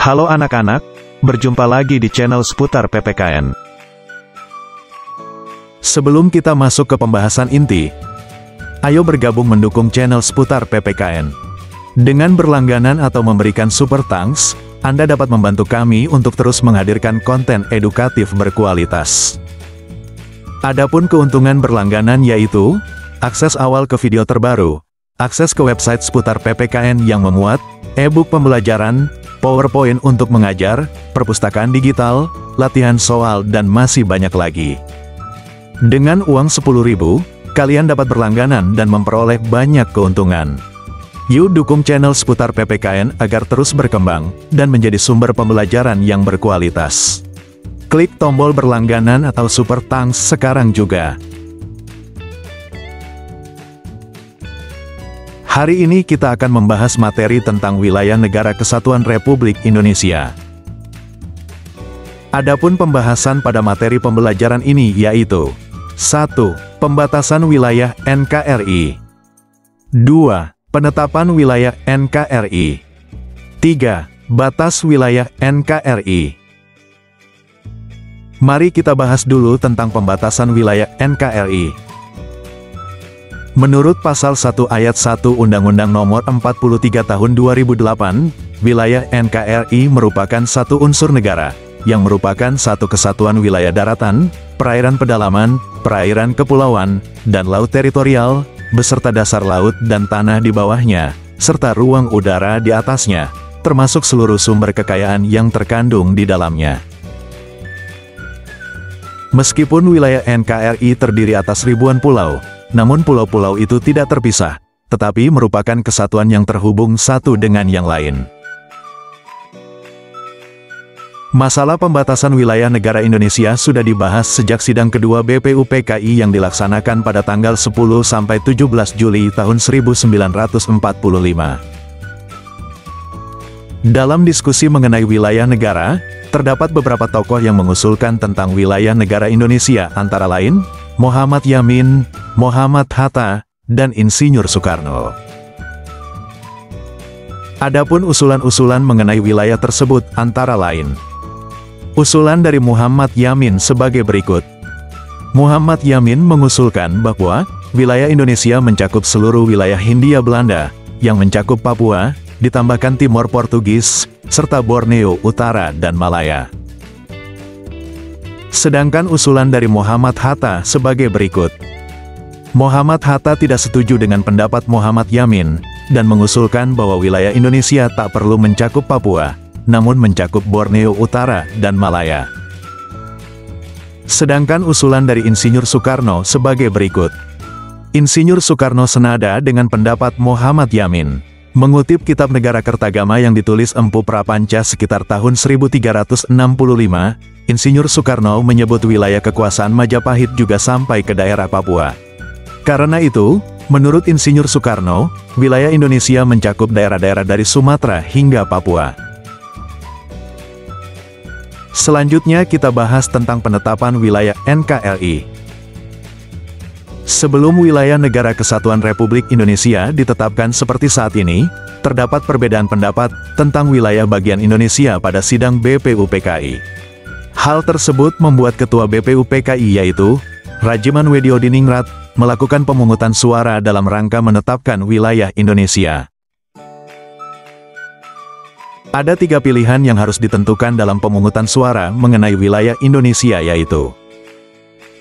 Halo anak-anak, berjumpa lagi di channel seputar PPKN. Sebelum kita masuk ke pembahasan inti, ayo bergabung mendukung channel seputar PPKN. Dengan berlangganan atau memberikan super thanks, Anda dapat membantu kami untuk terus menghadirkan konten edukatif berkualitas. Adapun keuntungan berlangganan yaitu, akses awal ke video terbaru, akses ke website seputar PPKN yang memuat e-book pembelajaran, PowerPoint untuk mengajar, perpustakaan digital, latihan soal dan masih banyak lagi. Dengan uang 10.000, kalian dapat berlangganan dan memperoleh banyak keuntungan. Yuk dukung channel seputar PPKN agar terus berkembang dan menjadi sumber pembelajaran yang berkualitas. Klik tombol berlangganan atau super thanks sekarang juga. Hari ini kita akan membahas materi tentang wilayah negara kesatuan Republik Indonesia. Adapun pembahasan pada materi pembelajaran ini yaitu 1. Pembatasan wilayah NKRI 2. Penetapan wilayah NKRI 3. Batas wilayah NKRI. Mari kita bahas dulu tentang pembatasan wilayah NKRI. Menurut Pasal 1 Ayat 1 Undang-Undang Nomor 43 Tahun 2008, wilayah NKRI merupakan satu unsur negara, yang merupakan satu kesatuan wilayah daratan, perairan pedalaman, perairan kepulauan, dan laut teritorial, beserta dasar laut dan tanah di bawahnya, serta ruang udara di atasnya, termasuk seluruh sumber kekayaan yang terkandung di dalamnya. Meskipun wilayah NKRI terdiri atas ribuan pulau, namun pulau-pulau itu tidak terpisah, tetapi merupakan kesatuan yang terhubung satu dengan yang lain. Masalah pembatasan wilayah negara Indonesia sudah dibahas sejak sidang kedua BPUPKI yang dilaksanakan pada tanggal 10-17 Juli tahun 1945. Dalam diskusi mengenai wilayah negara, terdapat beberapa tokoh yang mengusulkan tentang wilayah negara Indonesia antara lain, Muhammad Yamin, Muhammad Hatta, dan Insinyur Soekarno. Adapun usulan-usulan mengenai wilayah tersebut antara lain. Usulan dari Muhammad Yamin sebagai berikut. Muhammad Yamin mengusulkan bahwa wilayah Indonesia mencakup seluruh wilayah Hindia Belanda, yang mencakup Papua, ditambahkan Timor Portugis, serta Borneo Utara dan Malaya. Sedangkan usulan dari Muhammad Hatta sebagai berikut. Muhammad Hatta tidak setuju dengan pendapat Muhammad Yamin, dan mengusulkan bahwa wilayah Indonesia tak perlu mencakup Papua, namun mencakup Borneo Utara dan Malaya. Sedangkan usulan dari Insinyur Soekarno sebagai berikut. Insinyur Soekarno senada dengan pendapat Muhammad Yamin. Mengutip Kitab Negara Kertagama yang ditulis Empu Prapanca sekitar tahun 1365, Insinyur Soekarno menyebut wilayah kekuasaan Majapahit juga sampai ke daerah Papua. Karena itu, menurut Insinyur Soekarno, wilayah Indonesia mencakup daerah-daerah dari Sumatera hingga Papua. Selanjutnya kita bahas tentang penetapan wilayah NKRI. Sebelum wilayah negara kesatuan Republik Indonesia ditetapkan seperti saat ini, terdapat perbedaan pendapat tentang wilayah bagian Indonesia pada sidang BPUPKI. Hal tersebut membuat Ketua BPUPKI yaitu Rajiman Wediodiningrat melakukan pemungutan suara dalam rangka menetapkan wilayah Indonesia. Ada 3 pilihan yang harus ditentukan dalam pemungutan suara mengenai wilayah Indonesia yaitu.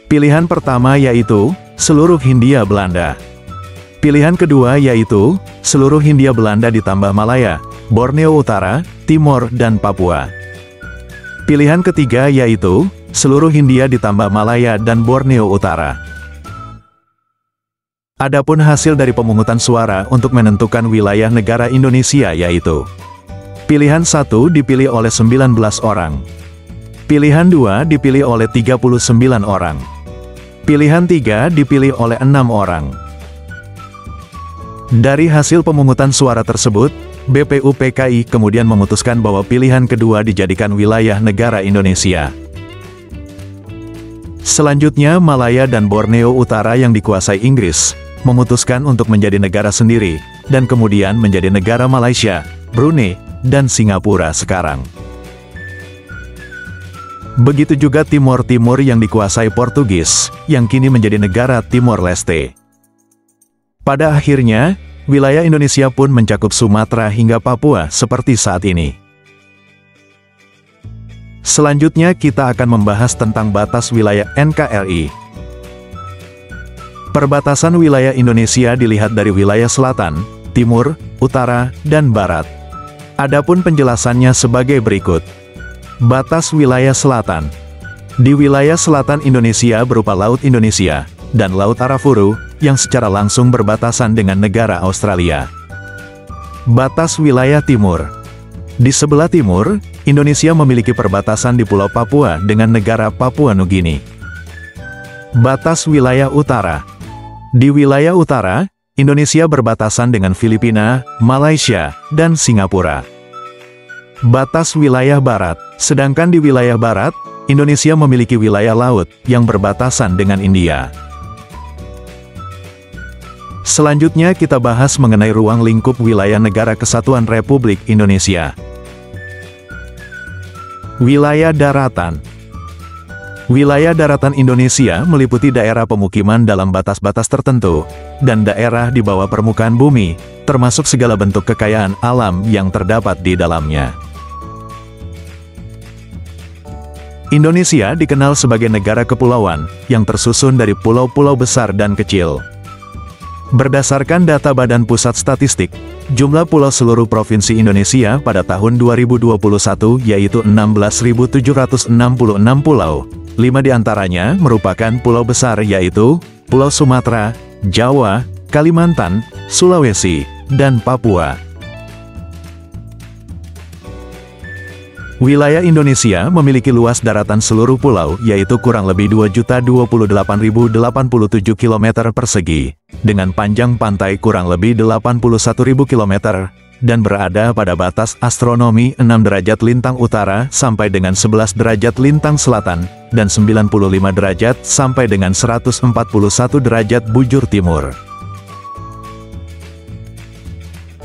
Pilihan pertama yaitu, seluruh Hindia Belanda. Pilihan kedua yaitu, seluruh Hindia Belanda ditambah Malaya, Borneo Utara, Timor dan Papua. Pilihan ketiga yaitu, seluruh Hindia ditambah Malaya dan Borneo Utara. Adapun hasil dari pemungutan suara untuk menentukan wilayah negara Indonesia yaitu. Pilihan 1 dipilih oleh 19 orang. Pilihan 2 dipilih oleh 39 orang. Pilihan 3 dipilih oleh 6 orang. Dari hasil pemungutan suara tersebut, BPUPKI kemudian memutuskan bahwa pilihan kedua dijadikan wilayah negara Indonesia. Selanjutnya Malaya dan Borneo Utara yang dikuasai Inggris, memutuskan untuk menjadi negara sendiri, dan kemudian menjadi negara Malaysia, Brunei, dan Singapura sekarang. Begitu juga Timor Timur yang dikuasai Portugis, yang kini menjadi negara Timor Leste. Pada akhirnya, wilayah Indonesia pun mencakup Sumatera hingga Papua seperti saat ini. Selanjutnya kita akan membahas tentang batas wilayah NKRI. Perbatasan wilayah Indonesia dilihat dari wilayah selatan, timur, utara, dan barat. Adapun penjelasannya sebagai berikut. Batas wilayah selatan. Di wilayah selatan Indonesia berupa Laut Indonesia dan Laut Arafuru yang secara langsung berbatasan dengan negara Australia. Batas wilayah timur. Di sebelah timur, Indonesia memiliki perbatasan di Pulau Papua dengan negara Papua Nugini. Batas wilayah utara. Di wilayah utara, Indonesia berbatasan dengan Filipina, Malaysia, dan Singapura. Batas wilayah barat. Sedangkan di wilayah barat, Indonesia memiliki wilayah laut yang berbatasan dengan India. Selanjutnya kita bahas mengenai ruang lingkup wilayah Negara Kesatuan Republik Indonesia. Wilayah daratan. Wilayah daratan Indonesia meliputi daerah pemukiman dalam batas-batas tertentu, dan daerah di bawah permukaan bumi, termasuk segala bentuk kekayaan alam yang terdapat di dalamnya. Indonesia dikenal sebagai negara kepulauan, yang tersusun dari pulau-pulau besar dan kecil. Berdasarkan data Badan Pusat Statistik, jumlah pulau seluruh provinsi Indonesia pada tahun 2021 yaitu 16.766 pulau. 5 diantaranya merupakan pulau besar yaitu Pulau Sumatera, Jawa, Kalimantan, Sulawesi, dan Papua. Wilayah Indonesia memiliki luas daratan seluruh pulau yaitu kurang lebih 2.028.087 km persegi, dengan panjang pantai kurang lebih 81.000 km, dan berada pada batas astronomi 6 derajat lintang utara sampai dengan 11 derajat lintang selatan, dan 95 derajat sampai dengan 141 derajat bujur timur.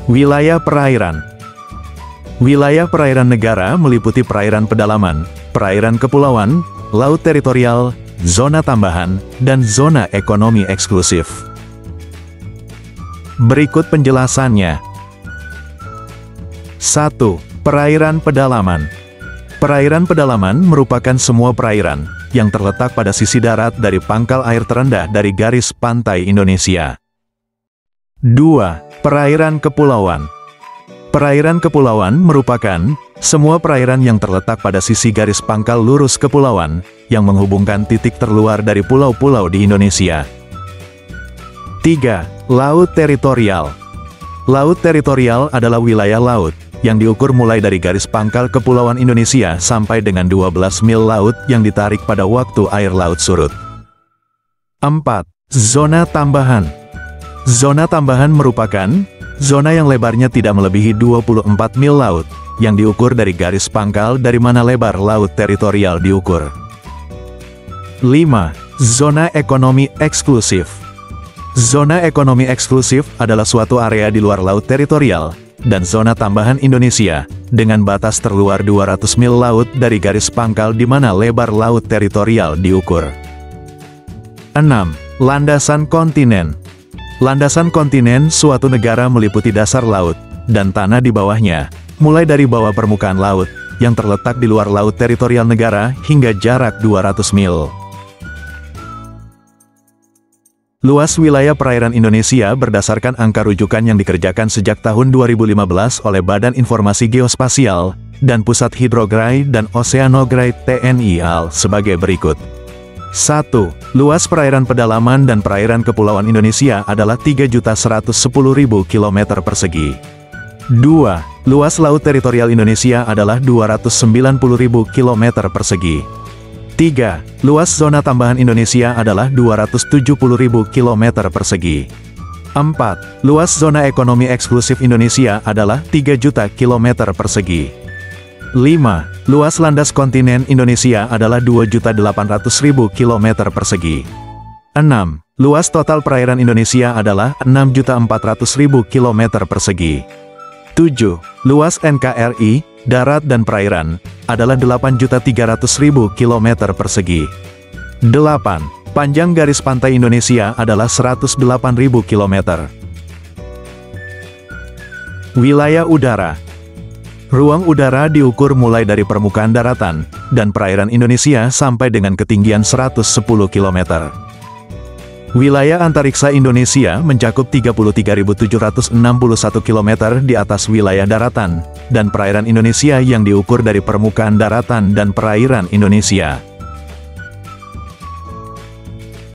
Wilayah perairan. Wilayah perairan negara meliputi perairan pedalaman, perairan kepulauan, laut teritorial, zona tambahan, dan zona ekonomi eksklusif. Berikut penjelasannya. 1. Perairan pedalaman. Perairan pedalaman merupakan semua perairan yang terletak pada sisi darat dari pangkal air terendah dari garis pantai Indonesia. 2. Perairan kepulauan. Perairan kepulauan merupakan semua perairan yang terletak pada sisi garis pangkal lurus kepulauan yang menghubungkan titik terluar dari pulau-pulau di Indonesia. 3. Laut teritorial. Laut teritorial adalah wilayah laut yang diukur mulai dari garis pangkal kepulauan Indonesia sampai dengan 12 mil laut yang ditarik pada waktu air laut surut. 4. Zona tambahan. Zona tambahan merupakan zona yang lebarnya tidak melebihi 24 mil laut, yang diukur dari garis pangkal dari mana lebar laut teritorial diukur. 5. Zona ekonomi eksklusif. Zona ekonomi eksklusif adalah suatu area di luar laut teritorial, dan zona tambahan Indonesia, dengan batas terluar 200 mil laut dari garis pangkal di mana lebar laut teritorial diukur. 6. Landasan kontinen. Landasan kontinen suatu negara meliputi dasar laut, dan tanah di bawahnya, mulai dari bawah permukaan laut, yang terletak di luar laut teritorial negara, hingga jarak 200 mil. Luas wilayah perairan Indonesia berdasarkan angka rujukan yang dikerjakan sejak tahun 2015 oleh Badan Informasi Geospasial, dan Pusat Hidrografi dan Oseanografi TNI AL sebagai berikut. 1. Luas perairan pedalaman dan perairan kepulauan Indonesia adalah 3.110.000 km persegi. 2. Luas laut teritorial Indonesia adalah 290.000 km persegi. 3. Luas zona tambahan Indonesia adalah 270.000 km persegi. 4. Luas zona ekonomi eksklusif Indonesia adalah 3 juta km persegi. 5. Luas landas kontinen Indonesia adalah 2.800.000 km persegi. 6. Luas total perairan Indonesia adalah 6.400.000 km persegi. 7. Luas NKRI, darat dan perairan, adalah 8.300.000 km persegi. 8. Panjang garis pantai Indonesia adalah 108.000 km. Wilayah udara. Ruang udara diukur mulai dari permukaan daratan dan perairan Indonesia sampai dengan ketinggian 110 km. Wilayah antariksa Indonesia mencakup 33.761 km di atas wilayah daratan, dan perairan Indonesia yang diukur dari permukaan daratan dan perairan Indonesia.